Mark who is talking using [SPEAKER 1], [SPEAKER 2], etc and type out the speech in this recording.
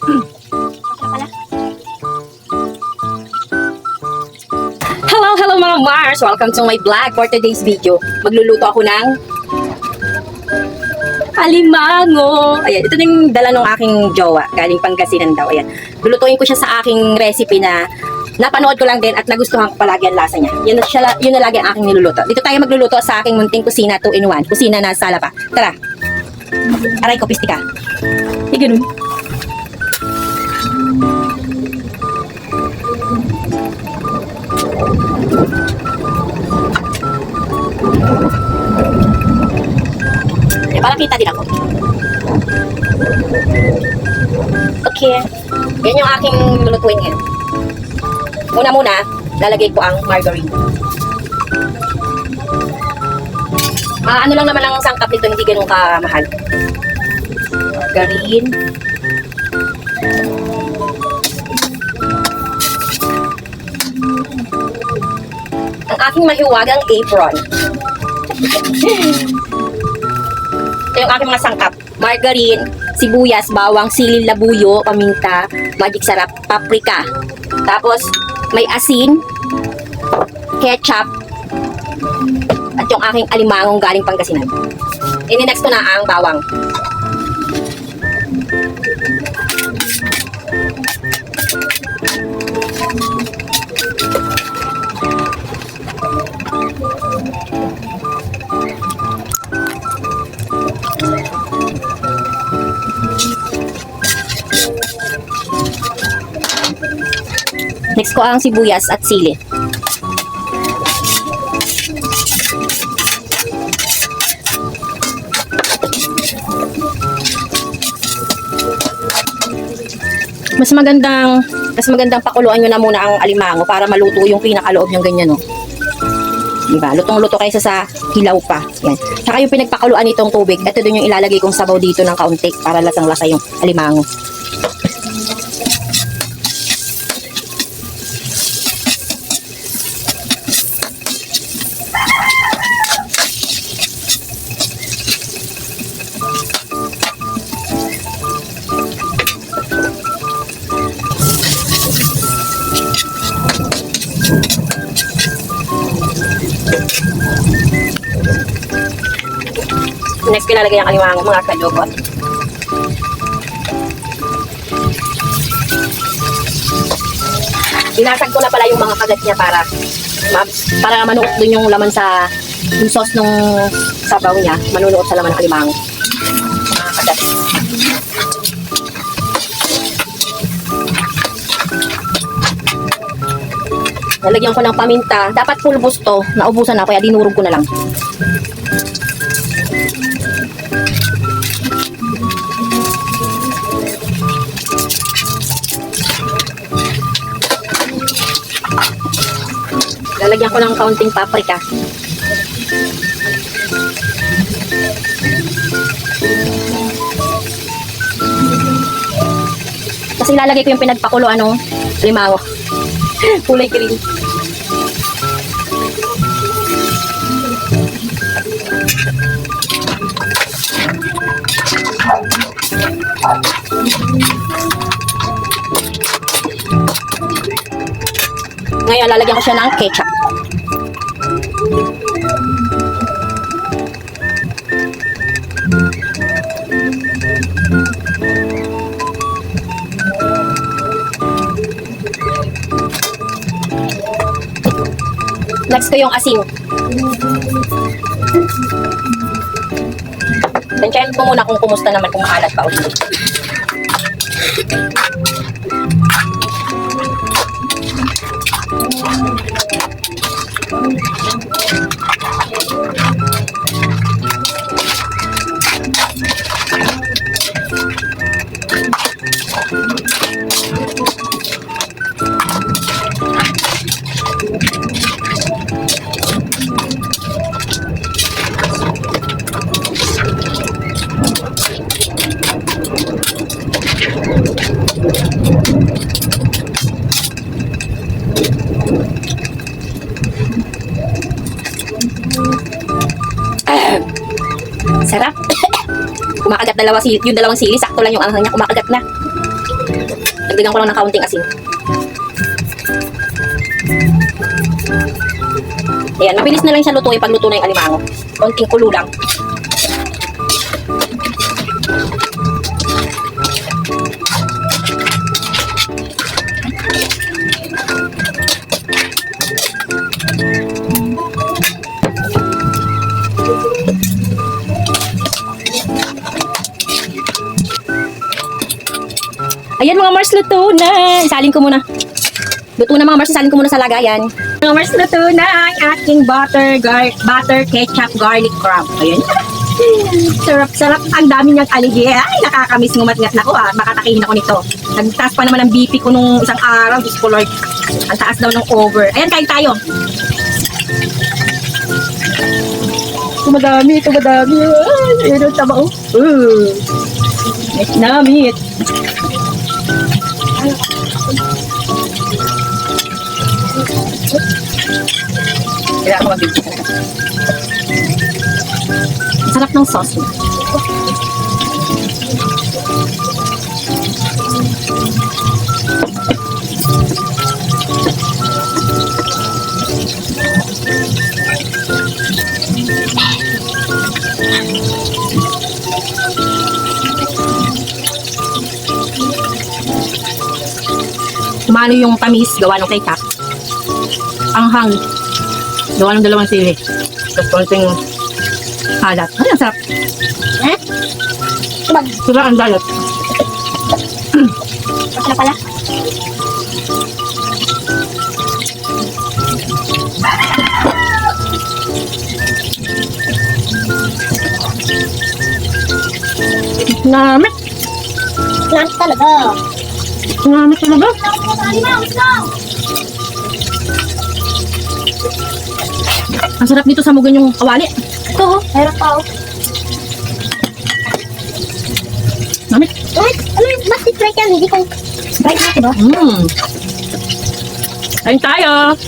[SPEAKER 1] Hello mga Mars! Welcome to my vlog for today's video. Magluluto ako ng alimango. Ayan, ito na yung dala ng aking jowa. Galing Pangasinan daw. Ayan. Lulutuin ko siya sa aking recipe na napanood ko lang din at nagustuhan ko palagi ang lasa niya. Yun na lagi ang aking niluluto. Dito tayo magluluto sa aking munting kusina 2-in-1. Kusina na sala pa. Tara. Aray ko, pistika. Ganun. Para kita din ako. Okay. Yan yung aking lulutuin ngayon. Muna, lalagay ko ang margarine. Ano lang naman ang sangkap nito, hindi ganun kamahal. Margarine. Ang aking mahiwagang apron. Ito yung aking mga sangkap. Margarine, sibuyas, bawang, sili, labuyo, paminta, magic sarap, paprika. Tapos, may asin, ketchup, at yung aking alimangong galing Pangasinan. Ini-next ko na ang bawang. Next ko ang sibuyas at sili. Mas magandang pakuluan nyo na muna ang alimango para maluto yung pinakaloob yung ganyan, no. Diba? Lutong-luto kaysa sa hilaw pa. Yan. Saka yung pinagpakuluan nitong tubig, ito dun yung ilalagay kong sabaw dito ng kaunti para lasang-lasa yung alimango. Next, pinalagay ang alimango, mga kalobot. Binasag ko na pala yung mga kagat niya para manuot dun yung laman sa yung sauce ng sabaw niya, manunuot sa laman ng alimango. Mga kagat. Nalagyan ko ng paminta. Dapat pulbos to. Naubusan na, kaya dinurog ko na lang. Lalagyan ko ng kaunting paprika. Kasi ilalagay ko yung pinagpakulo limawo. Kulay green. Ngayon, lalagyan ko siya ng ketchup. Next ko yung asin. Tansyahin ko muna kung kumusta naman, kung maalat pa o hindi. Sarap. Kumakagat yung dalawang sili, sakto lang yung anghang niya, kumakagat na. Dagdagan ko lang ng kaunting asin. Ayan, mabilis na lang siya lutuin pag luto na yung alimango. Konting kulo lang. Ayan mga Mars, luto na. Isalin ko muna. Luto na mga Mars, isalin ko muna sa lagayan. Mga Mars, luto na ang ating butter ketchup garlic crab. Ayan. Sarap-sarap. Ang dami niyang aligi. Ay, nakakamiss ngumat-ngat na ko ah. Makatakihin ako nito. Nagtaas pa naman ang BP ko nung isang araw. Diyos ko Lord. Ang taas daw ng over. Ayan, kain tayo. Tumadami. Ay, ayun ang taba oh. Meet na meet. Kaya ako mag-video talaga. Sarap ng sauce niya. Kumano yung tamis, gawa ng ketchup. Anghang, gawa ng dalawang sili. Tapos konting halat. Ay, ang sarap. Sarap ang dalat.
[SPEAKER 2] Masarap pala.
[SPEAKER 1] Namit.
[SPEAKER 2] Plant talaga.
[SPEAKER 1] Namit talaga. Ang sarap dito sa mugan yung kawali.
[SPEAKER 2] Ito, meron pa oh.
[SPEAKER 1] Namit.
[SPEAKER 2] Ay, ano yung plastic tray yan? Hindi ko try na, diba?
[SPEAKER 1] Kain tayo.